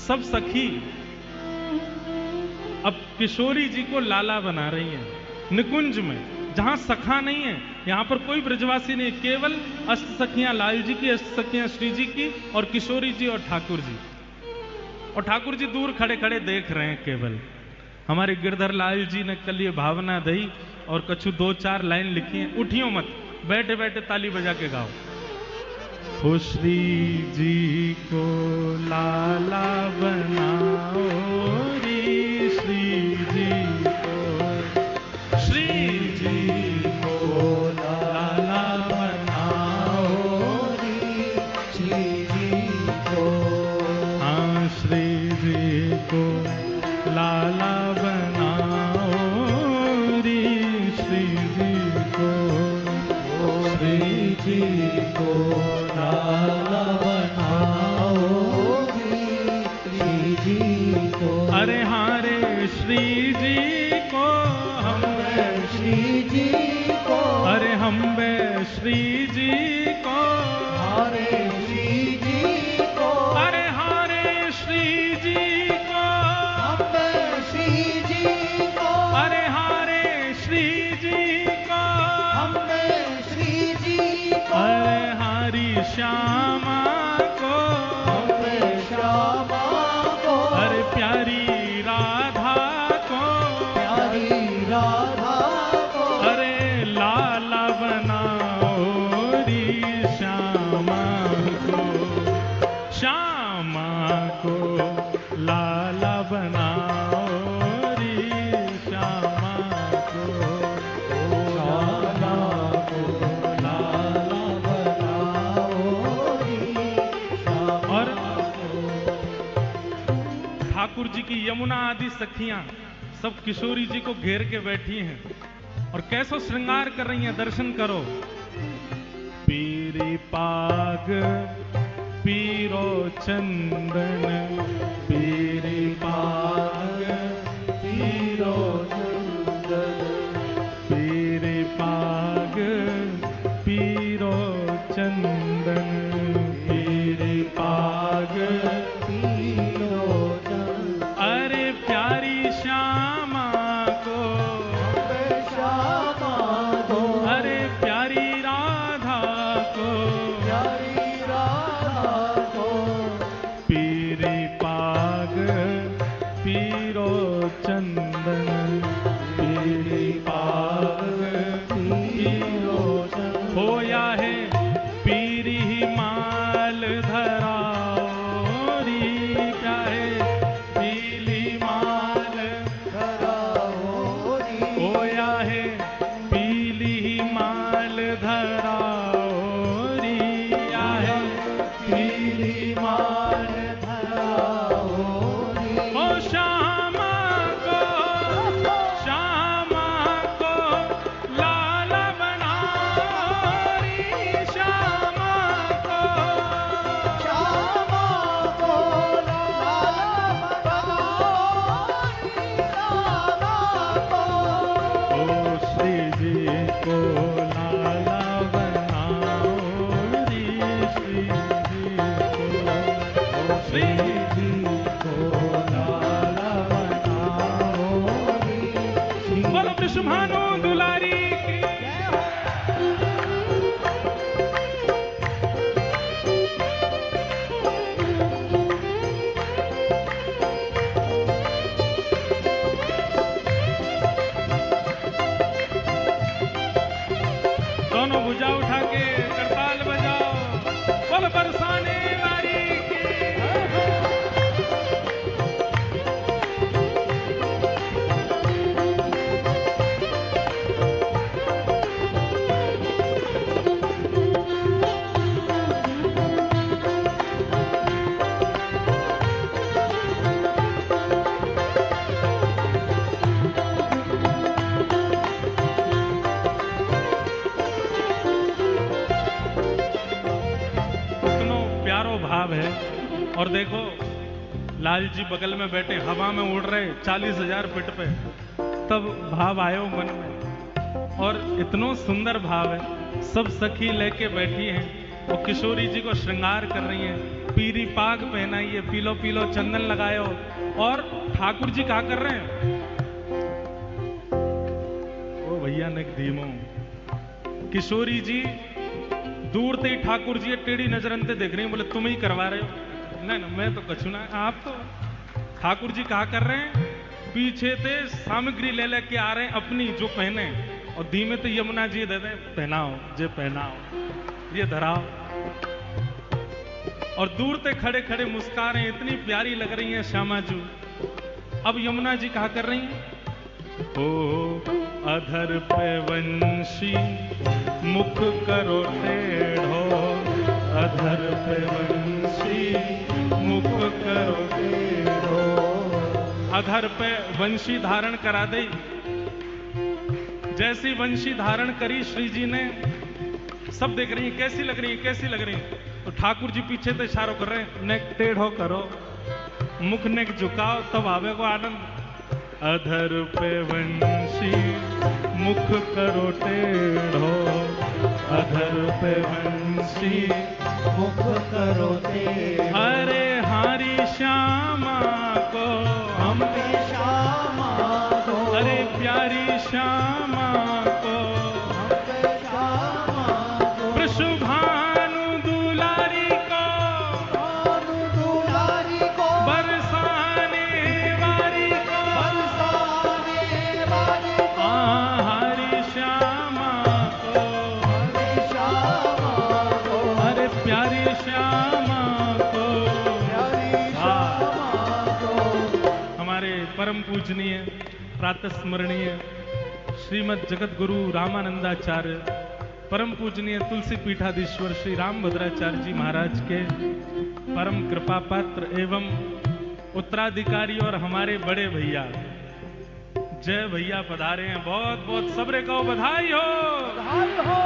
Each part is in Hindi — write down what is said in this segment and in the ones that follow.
सब सखी अब किशोरी जी को लाला बना रही हैं निकुंज में, जहां सखा नहीं है। यहां पर कोई ब्रजवासी नहीं, केवल अष्ट सखियां लाल जी की, अष्ट सखियां श्री जी की, और किशोरी जी और ठाकुर जी। और ठाकुर जी दूर खड़े खड़े देख रहे हैं केवल। हमारे गिरधर लाल जी ने कल ये भावना दी और कछु 2-4 लाइन लिखी हैं। उठियो मत, बैठे बैठे ताली बजा के गाओ। ओ श्री जी को लाला बनाओ रे, श्री जी को, श्री जी को लाला बनाओ रे, श्री जी को, हाँ श्री जी को लाला बनाओ रे, श्री जी को, श्री जी को लाला बनाओ रे, श्री जी को। अरे हारे श्री जी को हम, श्री जी को, अरे हम बे श्री जी को, हारे श्री जी को, अरे हारे श्री जी को, हम बे श्री जी को, अरे हारे श्री जी को, हम बे श्री जी को, अरे हारी श्यामा को, हम बे श्यामा को, अरे प्यारी राधा को, प्यारी राधा को, अरे लाला बनाओ री श्यामा को, श्यामा को लाला बनाओ री श्यामा को, श्यामा को लाला बनाओ री श्यामा। और ठाकुर जी की यमुना आदि सखियां सब किशोरी जी को घेर के बैठी हैं और कैसो श्रृंगार कर रही हैं, दर्शन करो। पीरी पाग पीरो चंदन, पीरी पाग पीरो चंदन, पीरी पाग पीरो चंदन, पीरी पाग पीरो चंदन, अरे प्यारी श्यामा को, श्यामा को, अरे प्यारी राधा को, प्यारी राधा को, पीरी पाग पीरो चंदन, पीरी पाग पीरो चंदन, होया है पीरी माल धराओ री, क्या है पीली माल धराओ री, होया है पीली माल धराओ री, क्या है पीली माल धराओ री, ओ श्यामा को, श्यामा को लाला बनाओ री, श्यामा को, श्यामा को लाला बनाओ री, श्यामा को, ओ श्री जी को लाला बनाओ री, श्री जी को, ओ श्री जी को लाला बनाओ री, बोलो विष्णुभानु दुलारी की जय हो। दोनों भुजा उठा के करताल बजाओ, बोल बरसाने वाली की जय हो। कितनो प्यारो भाव है। और देखो लाल जी बगल में बैठे, हवा में उड़ रहे 40,000 फीट पे, तब भाव आयो मन में। और इतनो सुंदर भाव है, सब सखी लेके बैठी हैं और किशोरी जी को श्रृंगार कर रही हैं। पीरी पाग पहनाइए, पीलो पीलो चंदन लगायो। और ठाकुर जी क्या कर रहे हैं? ओ भैया ने धीमो, किशोरी जी दूर से ही ठाकुर जी टेढ़ी नजर अंते देख रही हैं, बोले तुम ही करवा रहे हो। नहीं ना, मैं तो कछु ना, आप तो। ठाकुर जी क्या कर रहे हैं? पीछे से सामग्री ले लेके आ रहे हैं अपनी जो पहने, और धीमे तो यमुना जी दे दें, पहनाओ जे पहनाओ, ये धराओ। और दूर से खड़े खड़े मुस्कुरा रहे हैं, इतनी प्यारी लग रही हैं श्यामा जी। अब यमुना जी क्या कर रही हैं? ओ अधर पे वंशी मुख करो टेढ़ो, अधर पे वंशी मुख करो टेढ़ो। अधर पे वंशी धारण करा दे। जैसी वंशी धारण करी श्री जी ने, सब देख रही हैं कैसी लग रही है, कैसी लग रही है। तो ठाकुर जी पीछे से इशारा कर रहे हैं, नेक टेढ़ो करो, मुख नेक झुकाओ, तब आवे को आनंद। अधर पे वंशी मुख करो टेढ़ो, अधर पे वंशी मुख करो टेढ़ो। अरे हारी श्यामा को हम पे श्यामा को, अरे प्यारी श्यामा को हम पे श्यामा को, वृषभानु दुलारी को, भानु दुलारी को, बरसाने वारी को, बरसाने वाली को, हरी श्यामा को, हरे श्यामा को, अरे प्यारी श्यामा को। प्यारी श्यामा को। हमारे परम पूजनीय प्रातः स्मरणीय श्रीमद जगत गुरु रामानंदाचार्य, परम पूजनीय तुलसी पीठाधीश्वर श्री रामभद्राचार्य जी महाराज के परम कृपा पात्र एवं उत्तराधिकारी और हमारे बड़े भैया जय भैया पधारे हैं। बहुत बहुत सबरे को बधाई हो। बधाई हो।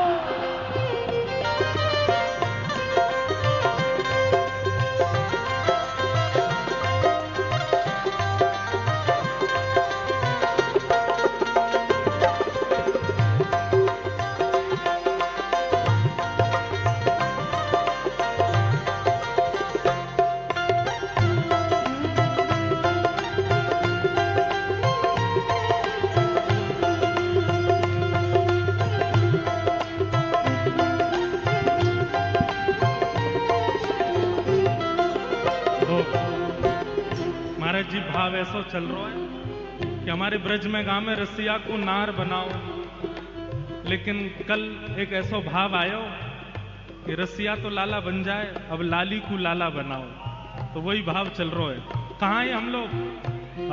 महाराज जी भाव ऐसा चल रहा है कि हमारे ब्रज में गांव में रसिया को नार बनाओ, लेकिन कल एक ऐसा भाव आयो कि रसिया तो लाला बन जाए, अब लाली को लाला बनाओ, तो वही भाव चल रहा है। कहाँ है हम लोग?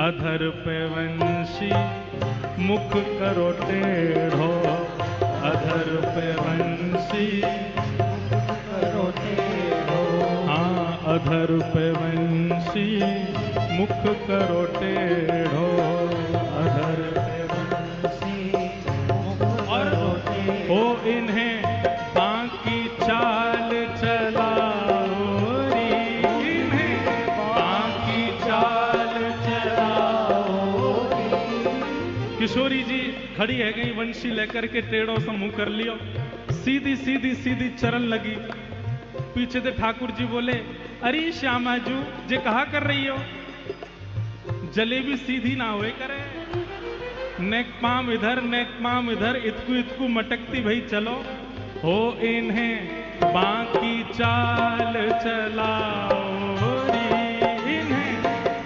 अधर पे वंशी मुख करो टेढ़ो, अधर पे वंशी करो टेढ़ो। हाँ अधर पे वंशी मुख करो टेढ़ो, अधर पे वंशी मुख करो टेढ़ो। ओ इन्हें बाकी चाल चलाओ री, इन्हें बाकी चाल चलाओ री। किशोरी जी खड़ी है गई, वंशी लेकर के टेढ़ों से मुंह कर लियो, सीधी सीधी सीधी चरण लगी। पीछे से ठाकुर जी बोले, अरे श्यामा जू जे कहा कर रही हो? जलेबी सीधी ना हुए करे, नेक पाम इधर नेक पाम इधर, इतकू इतकू मटकती भाई चलो। हो इन्हें बाकी चाल चलाओ री, इन्हें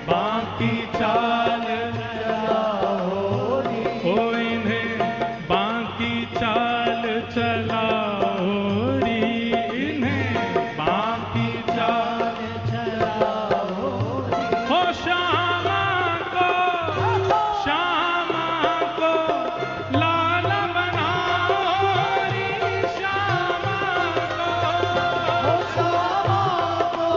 बाकी चाल चलाओ री। हो इन्हें बाकी चाल चलाओ री, इन्हें बाकी चाल चलाओ री। हो श्यामा को लाला बनाओ री, श्यामा को, ओ श्यामा को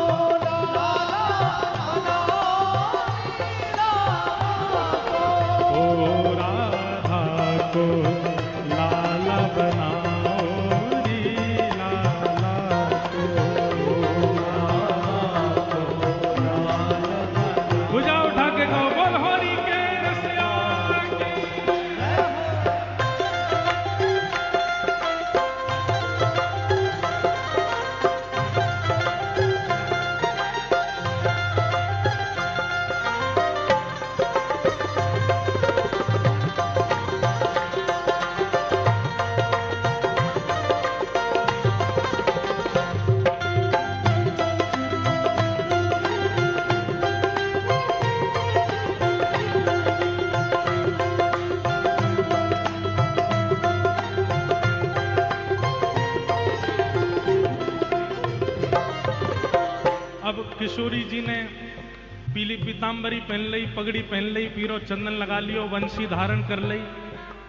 पीली पीताम्बरी पहन लई, पगड़ी पहन लई, पीरो चंदन लगा लियो, वंशी धारण कर लई,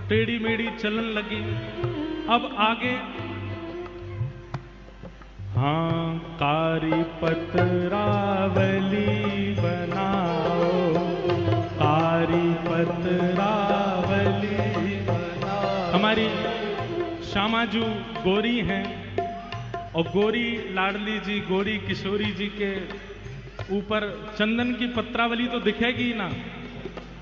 टेढ़ी मेढ़ी चलन लगी। अब आगे हाँ कारी पतरावली बनाओ, कारी पतरावली बनाओ। हमारी श्यामाजू गोरी हैं और गोरी लाडली जी, गोरी किशोरी जी के ऊपर चंदन की पत्रावली तो दिखेगी ना,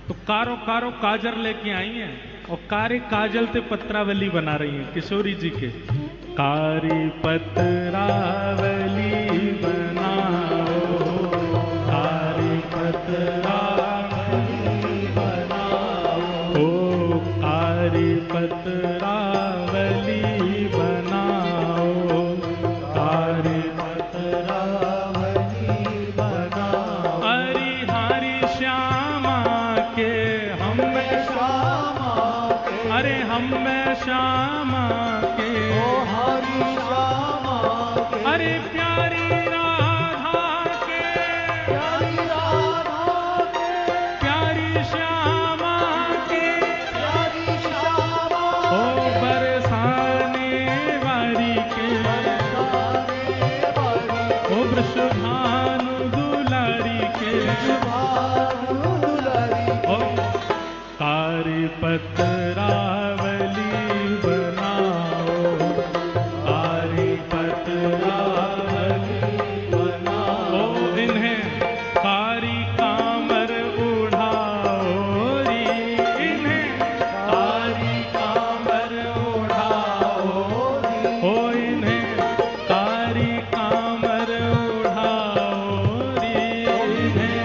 तो कारो कारो काजर लेके आई हैं और कारे काजल से पत्रावली बना रही हैं किशोरी जी के। कारी पतरावली बनाओ, कारी पतरावली बनाओ, ओ कारी पतरावली बनाओ, कारी पतरावली बनाओ। हरि हरि श्यामा के हम श्यामा के, अरे हम श्यामा के, ओ हरि श्यामा के, अरे प्यारी राधा के, प्यारी राधा के, प्यारी श्यामा के, प्यारी श्यामा, ओ बरसाने वाली के, बरसाने वाली, ओ वृषभानु दुलारी के, वृषभानु दुलारी, ओ कारी पतरावली बनाओ, कारी पतरावली बनाओ। ओ इन्हें कारी कामर उड़ाओ री, इन्हें कारी कामर उड़ाओ री, ओ इन्हें कारी कामर उड़ाओ री, इन्हें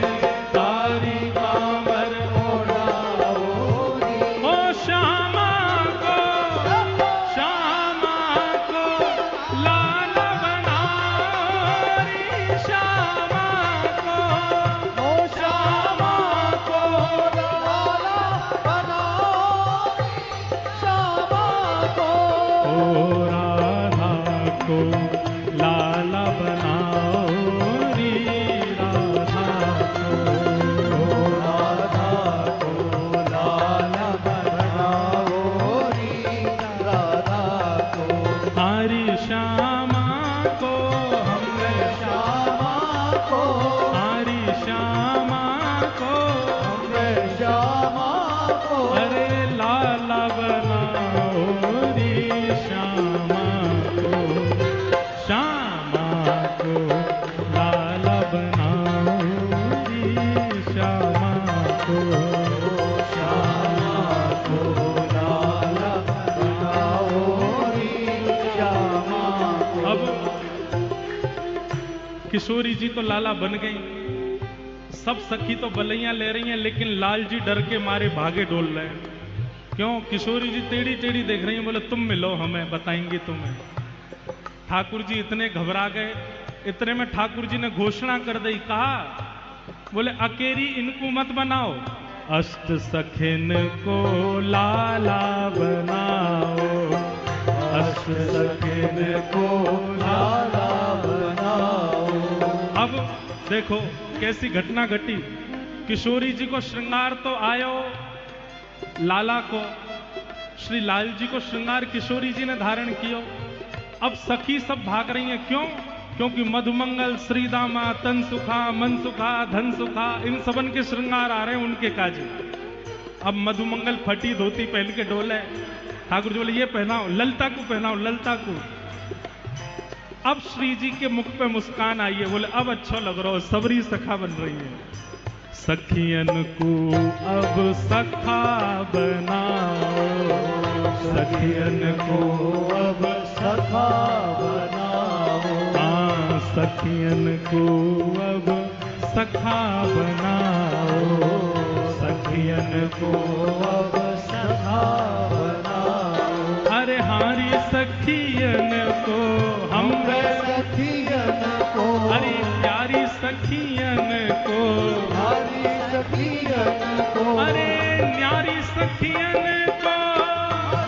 कारी कामर उड़ाओ री। ओ श्यामा को लाल बनाओ री, श्यामा को, ओ श्यामा को लाल बनाओ री, श्यामा को, ओ राधा को लाला बनाओ री, राधा को, ओ राधा को लाला बनाओ री, राधा को। हरि श्यामा को हम श्यामा को, हरि श्यामा को हम श्यामा को, अरे लाला बनाओ री, श्यामा को, श्यामा को लाला बनाओ री, श्यामा को, श्यामा को लाला बनाओ री, श्यामा को। अब किशोरी जी तो लाला बन गई, सब सखी तो बलैया ले रही हैं, लेकिन लाल जी डर के मारे भागे डोल रहे हैं। क्यों? किशोरी जी टेढ़ी टेढ़ी देख रही हैं, बोले तुम मिलो हमें, बताएंगी तुम्हें। ठाकुर जी इतने घबरा गए, इतने में ठाकुर जी ने घोषणा कर दी, कहा बोले अकेरी इनको मत बनाओ, अष्ट सखिन को लाला बनाओ, अष्ट सखिन को लाला बनाओ। अब देखो कैसी घटना घटी। किशोरी जी को श्रृंगार तो आयो, लाला को, श्री लाल जी को श्रृंगार किशोरी जी ने धारण कियो। अब सखी सब भाग रही हैं, क्यों? क्योंकि मधुमंगल, श्रीदामा, तन सुखा, मन सुखा, धन सुखा, इन सबन के श्रृंगार आ रहे हैं उनके काजे। अब मधुमंगल फटी धोती पहन के डोले, ठाकुर जी बोले ये पहनाओ, ललता को पहनाओ, ललता को। अब श्री जी के मुख पे मुस्कान आई है, बोले अब अच्छा लग रहा हो, सबरी सखा बन रही है। सखियन को अब सखा बनाओ, सखियन को अब सखा बनाओ, हाँ सखियन को अब सखा बनाओ, सखियन को अब सखा बनाओ। अरे हारी सखियन को हम सखियन को, अरे प्यारी सखियन को, हारी सखियन को, अरे न्यारी सखियन को,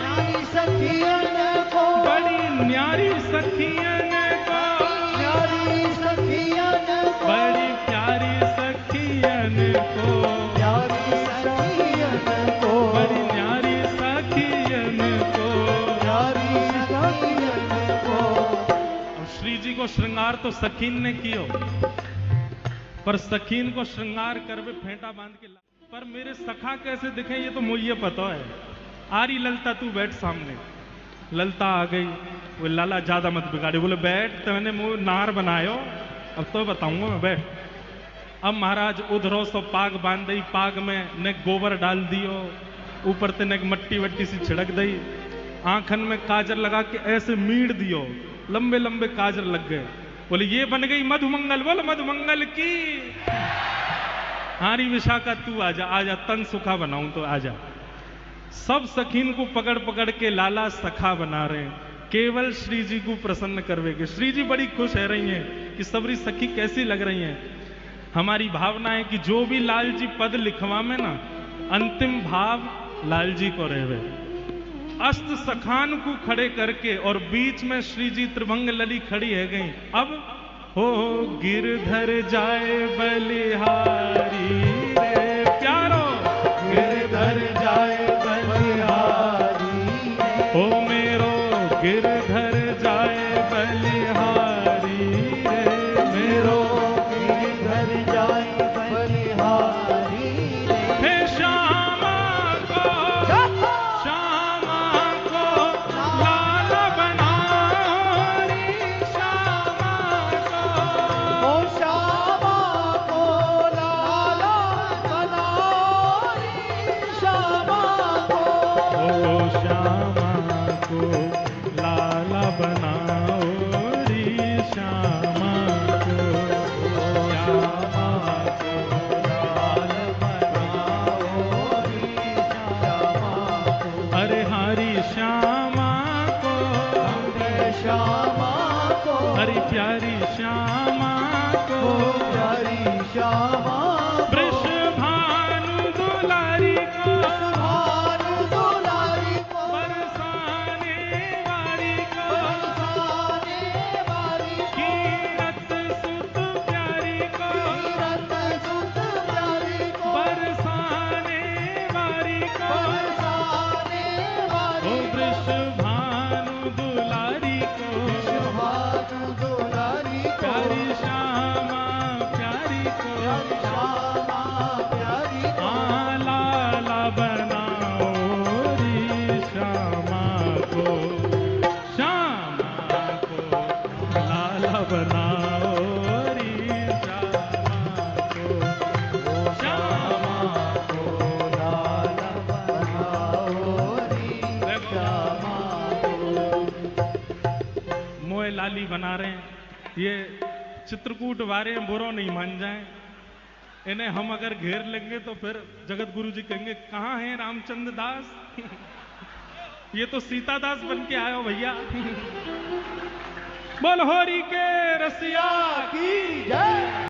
न्यारी सखियन को, बड़ी न्यारी सखियन को, न्यारी सखियन को, बड़ी प्यारी सखियन श्रृंगार तो सखीन ने कियो, पर सखीन को श्रृंगार करवे फेंटा बांध के पर मेरे सखा कैसे दिखे ये तो मुझे पता है। आ रही ललता, तू बैठ सामने। ललता आ गई। वो लाला ज्यादा मत बिगाड़े, बोले बैठ, तूने मुंह नार बनायो, अब तो बताऊंगा मैं, बैठ। अब महाराज उधरो सो पाग बांध दई, पाग में ने गोबर डाल दियो, ऊपर ते ने मट्टी वट्टी सी छिड़क दई, आंखन में काजर लगा के ऐसे मीड़ दियो, लंबे लंबे काजर लग गए। बोले ये बन गई मधुमंगल, बोल मधुमंगल की। हारी विशाखा तू आजा, आजा तन सुखा बनाऊं तो आजा। सब सखीन को पकड़ पकड़ के लाला सखा बना रहे हैं, केवल श्री जी को प्रसन्न करवेगे। श्री जी बड़ी खुश है रही हैं कि सबरी सखी कैसी लग रही हैं। हमारी भावना है कि जो भी लाल जी पद लिखवा में ना, अंतिम भाव लाल जी को रहवे। अस्त सखान को खड़े करके और बीच में श्री जी त्रिभंग लली खड़ी है गई। अब हो गिरधर जाए बलिहारी रे प्यारो, गिरधर जाए बलिहारी ओ मेरो गिरधर जाए बलिहारी रे मेरो गिरधर जाए बलिहारी रे। हे श्यामा को लाल बनाओ रे, श्यामा को ओ श्यामा को लाला बनाओ रे, श्यामा को। ओ श्यामा को लाला बनाओ रे, श्यामा को। श्यामा को लाल बनाओ रे, श्यामा को। अरे हरी श्यामा को, अरे श्यामा को, हरी प्यारी श्यामा को, प्यारी श्यामा वृष भानु दुलारी को, भानु दुलारी को, बरसाने वाली को, बरसाने वाली को, कीरत सुत प्यारी को, कीरत सुत प्यारी को, बरसाने वाली को, बरसाने वाली ओ वृष भानु दुलारी को, भानु दुलारी को, प्यारी श्यामा प्यारी को, श्यामा प्यारी को। लाला बनाओ रे श्यामा को, श्यामा को लाला बनाओ रे श्यामा को, श्यामा को लाल बनाओ रे, श्यामा को। मोए लाली बना रहे हैं। ये चित्रकूट वारे बुरो नहीं मान जाएं, इन्हें हम अगर घेर लेंगे तो फिर जगत गुरु जी कहेंगे कहाँ है रामचंद्र दास। ये तो सीता दास बन के आयो भैया। बोल होरी के रसिया की जय।